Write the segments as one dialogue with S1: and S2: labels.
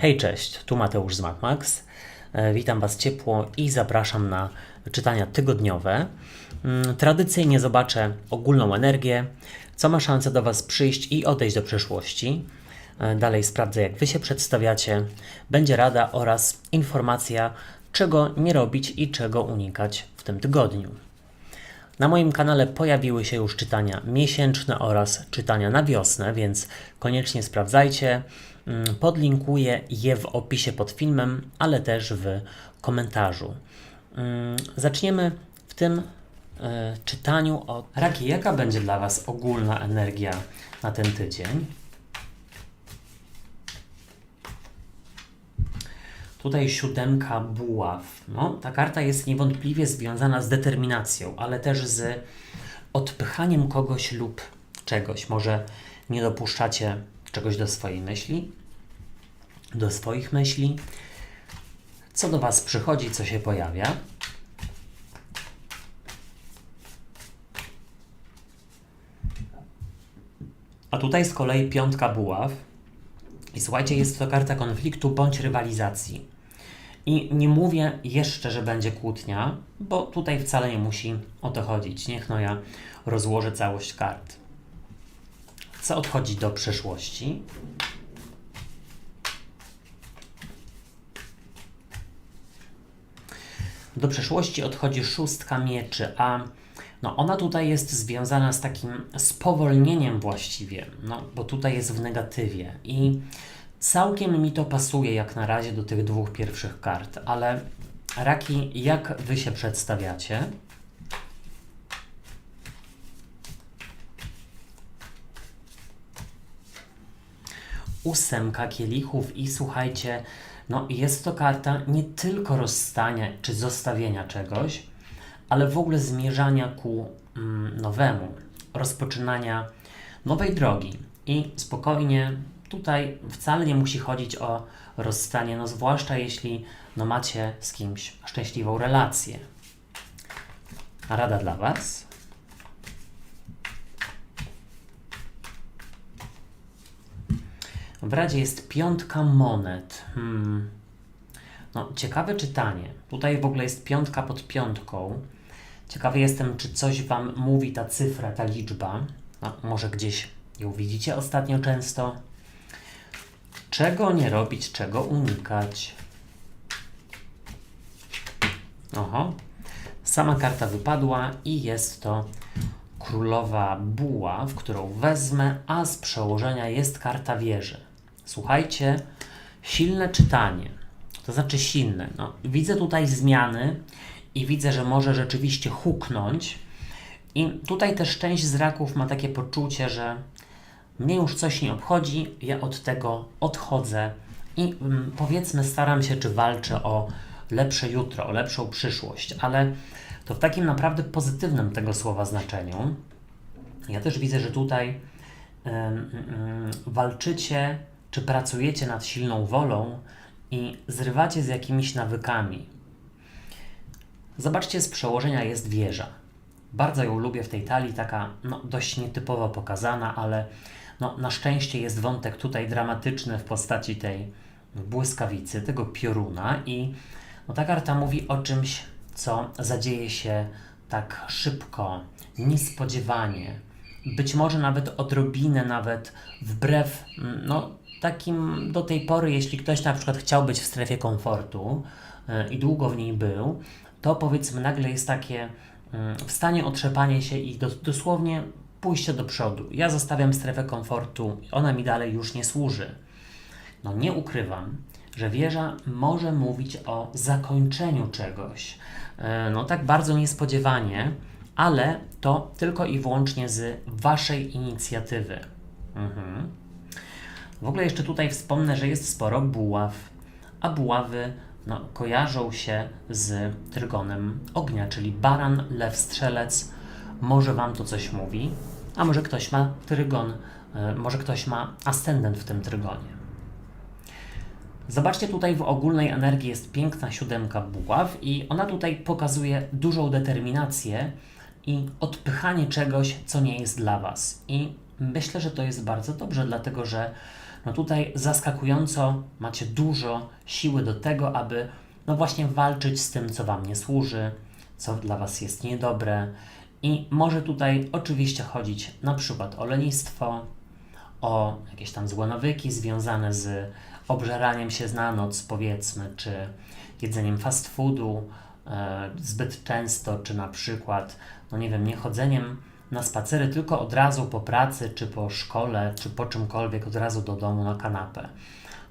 S1: Hej, cześć, tu Mateusz z MacMax. Witam Was ciepło i zapraszam na czytania tygodniowe. Tradycyjnie zobaczę ogólną energię, co ma szansę do Was przyjść i odejść do przeszłości. Dalej sprawdzę, jak Wy się przedstawiacie. Będzie rada oraz informacja, czego nie robić i czego unikać w tym tygodniu. Na moim kanale pojawiły się już czytania miesięczne oraz czytania na wiosnę, więc koniecznie sprawdzajcie. Podlinkuję je w opisie pod filmem, ale też w komentarzu. Zaczniemy w tym czytaniu od Raki. Jaka będzie dla Was ogólna energia na ten tydzień? Tutaj 7 buław. Ta karta jest niewątpliwie związana z determinacją, ale też z odpychaniem kogoś lub czegoś. Może nie dopuszczacie czegoś do swojej myśli, do swoich myśli. Co do Was przychodzi, co się pojawia? A tutaj z kolei 5 buław. I słuchajcie, jest to karta konfliktu bądź rywalizacji. I nie mówię jeszcze, że będzie kłótnia, bo tutaj wcale nie musi o to chodzić. Niech ja rozłożę całość kart. Co odchodzi do przeszłości? Do przeszłości odchodzi 6 mieczy, a ona tutaj jest związana z takim spowolnieniem właściwie, bo tutaj jest w negatywie i całkiem mi to pasuje jak na razie do tych 2 pierwszych kart, ale Raki, jak Wy się przedstawiacie? 8 kielichów i słuchajcie, jest to karta nie tylko rozstania czy zostawienia czegoś, ale w ogóle zmierzania ku nowemu, rozpoczynania nowej drogi. I spokojnie, tutaj wcale nie musi chodzić o rozstanie, zwłaszcza jeśli macie z kimś szczęśliwą relację. A rada dla Was? W radzie jest 5 monet. Ciekawe czytanie. Tutaj w ogóle jest 5 pod 5. Ciekawy jestem, czy coś Wam mówi ta cyfra, ta liczba. Może gdzieś ją widzicie ostatnio często. Czego nie robić, czego unikać? Sama karta wypadła i jest to królowa buław, którą wezmę, a z przełożenia jest karta wieży. Słuchajcie, silne czytanie, to znaczy silne. Widzę tutaj zmiany i widzę, że może rzeczywiście huknąć. I tutaj też część z raków ma takie poczucie, że mnie już coś nie obchodzi, ja od tego odchodzę i powiedzmy staram się, czy walczę o lepsze jutro, o lepszą przyszłość, ale to w takim naprawdę pozytywnym tego słowa znaczeniu. Ja też widzę, że tutaj walczycie, czy pracujecie nad silną wolą i zrywacie z jakimiś nawykami. Zobaczcie, z przełożenia jest wieża. Bardzo ją lubię w tej talii, taka dość nietypowo pokazana, ale na szczęście jest wątek tutaj dramatyczny w postaci tej błyskawicy, tego pioruna i ta karta mówi o czymś, co zadzieje się tak szybko, niespodziewanie, być może nawet odrobinę, nawet wbrew takim do tej pory, jeśli ktoś na przykład chciał być w strefie komfortu i długo w niej był, to powiedzmy nagle jest takie wstanie, otrzepanie się i dosłownie pójście do przodu. Ja zostawiam strefę komfortu, ona mi dalej już nie służy. Nie ukrywam, że wieża może mówić o zakończeniu czegoś. Tak bardzo niespodziewanie, ale to tylko i wyłącznie z Waszej inicjatywy. W ogóle jeszcze tutaj wspomnę, że jest sporo buław, a buławy kojarzą się z trygonem ognia, czyli baran, lew, strzelec. Może Wam to coś mówi, a może ktoś ma trygon, może ktoś ma ascendent w tym trygonie. Zobaczcie, tutaj w ogólnej energii jest piękna 7 buław i ona tutaj pokazuje dużą determinację i odpychanie czegoś, co nie jest dla Was. I myślę, że to jest bardzo dobrze, dlatego że no tutaj zaskakująco macie dużo siły do tego, aby no właśnie walczyć z tym, co Wam nie służy, co dla Was jest niedobre. I może tutaj oczywiście chodzić na przykład o lenistwo, o jakieś tam złe nawyki związane z obżeraniem się na noc, powiedzmy, czy jedzeniem fast foodu zbyt często, czy na przykład, no nie wiem, nie chodzeniem na spacery tylko od razu po pracy, czy po szkole, czy po czymkolwiek od razu do domu na kanapę.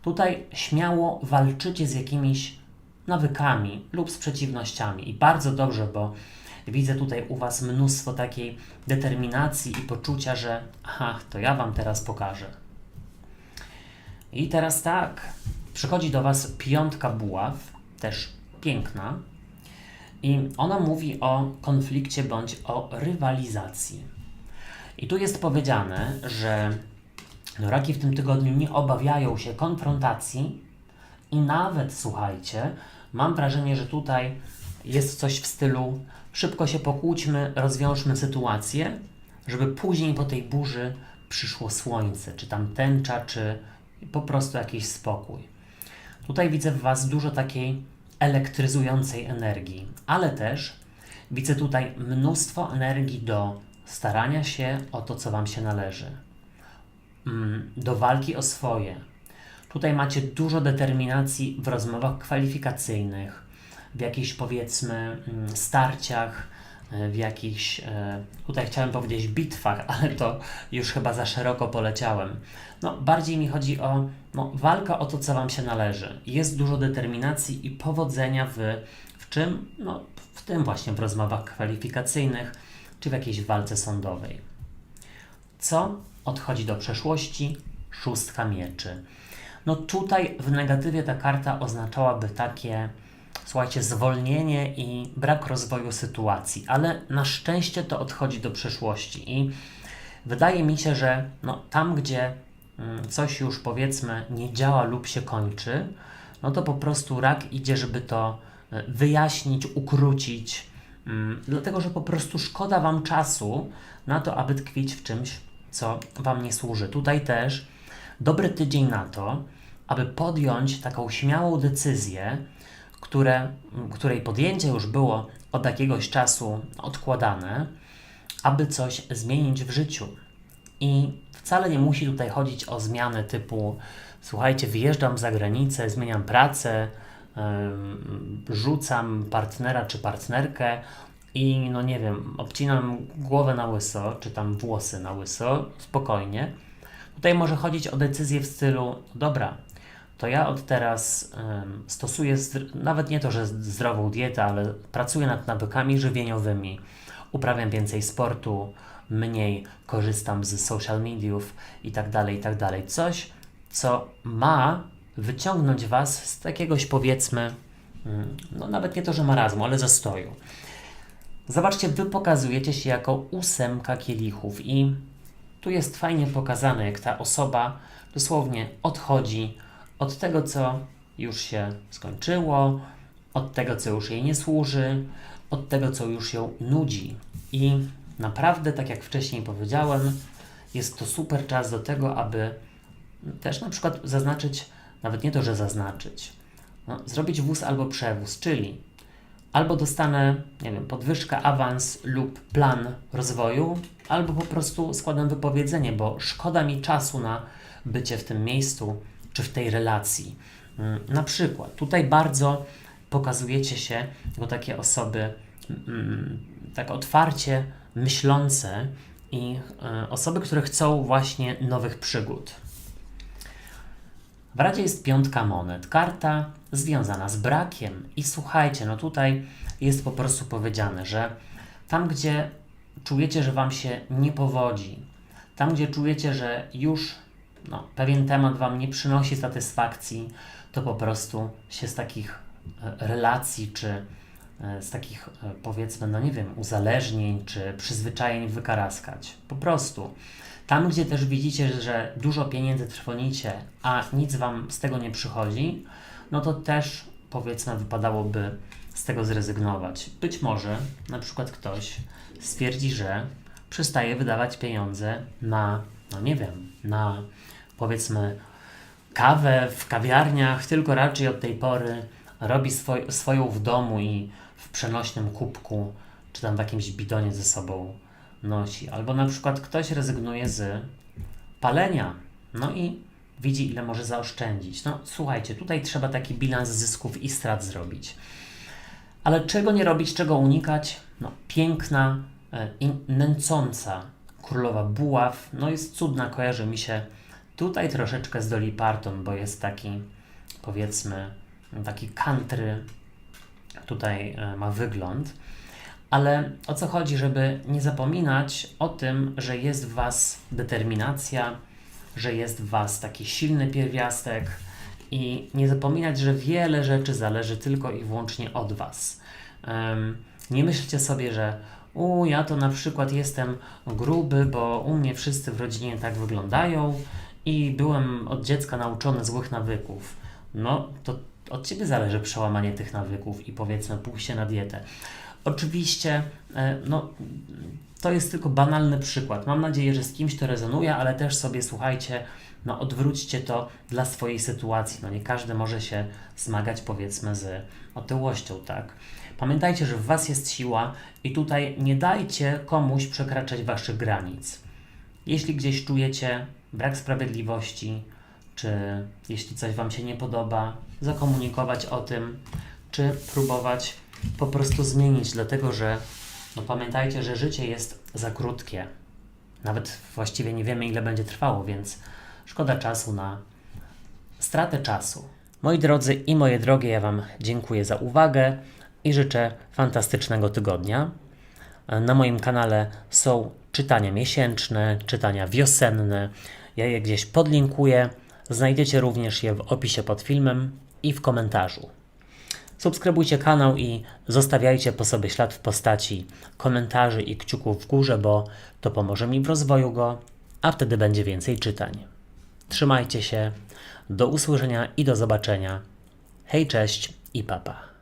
S1: Tutaj śmiało walczycie z jakimiś nawykami lub z przeciwnościami i bardzo dobrze, bo widzę tutaj u Was mnóstwo takiej determinacji i poczucia, że aha, to ja Wam teraz pokażę. I teraz tak, przychodzi do Was piątka buław, też piękna, i ona mówi o konflikcie bądź o rywalizacji. I tu jest powiedziane, że raki w tym tygodniu nie obawiają się konfrontacji i nawet, słuchajcie, mam wrażenie, że tutaj jest coś w stylu szybko się pokłóćmy, rozwiążmy sytuację, żeby później po tej burzy przyszło słońce, czy tam tęcza, czy po prostu jakiś spokój. Tutaj widzę w Was dużo takiej elektryzującej energii, ale też widzę tutaj mnóstwo energii do starania się o to, co Wam się należy, do walki o swoje. Tutaj macie dużo determinacji w rozmowach kwalifikacyjnych, w jakichś powiedzmy starciach, w jakichś, tutaj chciałem powiedzieć bitwach, ale to już chyba za szeroko poleciałem. No, bardziej mi chodzi o walkę o to, co Wam się należy. Jest dużo determinacji i powodzenia w czym? No, w tym właśnie w rozmowach kwalifikacyjnych, czy w jakiejś walce sądowej. Co odchodzi do przeszłości? Szóstka mieczy. No tutaj w negatywie ta karta oznaczałaby takie, słuchajcie, zwolnienie i brak rozwoju sytuacji, ale na szczęście to odchodzi do przeszłości i wydaje mi się, że tam, gdzie coś już powiedzmy nie działa lub się kończy, no to po prostu rak idzie, żeby to wyjaśnić, ukrócić, dlatego że po prostu szkoda Wam czasu na to, aby tkwić w czymś, co Wam nie służy. Tutaj też dobry tydzień na to, aby podjąć taką śmiałą decyzję, której podjęcie już było od jakiegoś czasu odkładane, aby coś zmienić w życiu. I wcale nie musi tutaj chodzić o zmiany typu słuchajcie, wyjeżdżam za granicę, zmieniam pracę, rzucam partnera czy partnerkę i no nie wiem, obcinam głowę na łyso, czy tam włosy na łyso, spokojnie. Tutaj może chodzić o decyzję w stylu, dobra, to ja od teraz stosuję nawet nie to, że zdrową dietę, ale pracuję nad nawykami żywieniowymi, uprawiam więcej sportu, mniej korzystam z social mediów i tak dalej. Coś, co ma wyciągnąć Was z jakiegoś powiedzmy, no nawet nie to, że marazmu, ale zastoju. Zobaczcie, Wy pokazujecie się jako 8 kielichów i tu jest fajnie pokazane, jak ta osoba dosłownie odchodzi od tego, co już się skończyło, od tego, co już jej nie służy, od tego, co już ją nudzi. I naprawdę, tak jak wcześniej powiedziałem, jest to super czas do tego, aby też na przykład zaznaczyć, nawet nie to, że zaznaczyć, zrobić wóz albo przewóz, czyli albo dostanę, nie wiem, podwyżkę, awans lub plan rozwoju, albo po prostu składam wypowiedzenie, bo szkoda mi czasu na bycie w tym miejscu czy w tej relacji. Na przykład tutaj bardzo pokazujecie się jako takie osoby tak otwarcie myślące i osoby, które chcą właśnie nowych przygód. W radzie jest 5 monet, karta związana z brakiem i słuchajcie, no tutaj jest po prostu powiedziane, że tam, gdzie czujecie, że Wam się nie powodzi, tam, gdzie czujecie, że już pewien temat Wam nie przynosi satysfakcji, to po prostu się z takich relacji, czy z takich powiedzmy, no nie wiem, uzależnień, czy przyzwyczajeń wykaraskać. Po prostu. Tam, gdzie też widzicie, że dużo pieniędzy trwonicie, a nic Wam z tego nie przychodzi, no to też powiedzmy wypadałoby z tego zrezygnować. Być może na przykład ktoś stwierdzi, że przestaje wydawać pieniądze na, no nie wiem, na powiedzmy kawę w kawiarniach, tylko raczej od tej pory robi swoją w domu i w przenośnym kubku, czy tam w jakimś bidonie ze sobą nosi. Albo na przykład ktoś rezygnuje z palenia, no i widzi, ile może zaoszczędzić. No słuchajcie, tutaj trzeba taki bilans zysków i strat zrobić. Ale czego nie robić, czego unikać? No, piękna i nęcąca królowa buław, no jest cudna, kojarzy mi się tutaj troszeczkę z Dolly Parton, bo jest taki, powiedzmy, taki country tutaj ma wygląd. Ale o co chodzi, żeby nie zapominać o tym, że jest w Was determinacja, że jest w Was taki silny pierwiastek i nie zapominać, że wiele rzeczy zależy tylko i wyłącznie od Was. Nie myślcie sobie, że ja to na przykład jestem gruby, bo u mnie wszyscy w rodzinie tak wyglądają i byłem od dziecka nauczony złych nawyków. No, to od Ciebie zależy przełamanie tych nawyków i powiedzmy pójście na dietę. Oczywiście, no, to jest tylko banalny przykład. Mam nadzieję, że z kimś to rezonuje, ale też sobie, słuchajcie, no, odwróćcie to dla swojej sytuacji. No, nie każdy może się zmagać, powiedzmy, z otyłością, tak? Pamiętajcie, że w Was jest siła i tutaj nie dajcie komuś przekraczać Waszych granic. Jeśli gdzieś czujecie brak sprawiedliwości, czy jeśli coś Wam się nie podoba, zakomunikować o tym, czy próbować po prostu zmienić, dlatego że no pamiętajcie, że życie jest za krótkie. Nawet właściwie nie wiemy, ile będzie trwało, więc szkoda czasu na stratę czasu. Moi drodzy i moje drogie, ja Wam dziękuję za uwagę i życzę fantastycznego tygodnia. Na moim kanale są czytania miesięczne, czytania wiosenne. Ja je gdzieś podlinkuję. Znajdziecie również je w opisie pod filmem i w komentarzu. Subskrybujcie kanał i zostawiajcie po sobie ślad w postaci komentarzy i kciuków w górze, bo to pomoże mi w rozwoju go, a wtedy będzie więcej czytań. Trzymajcie się, do usłyszenia i do zobaczenia. Hej, cześć i papa.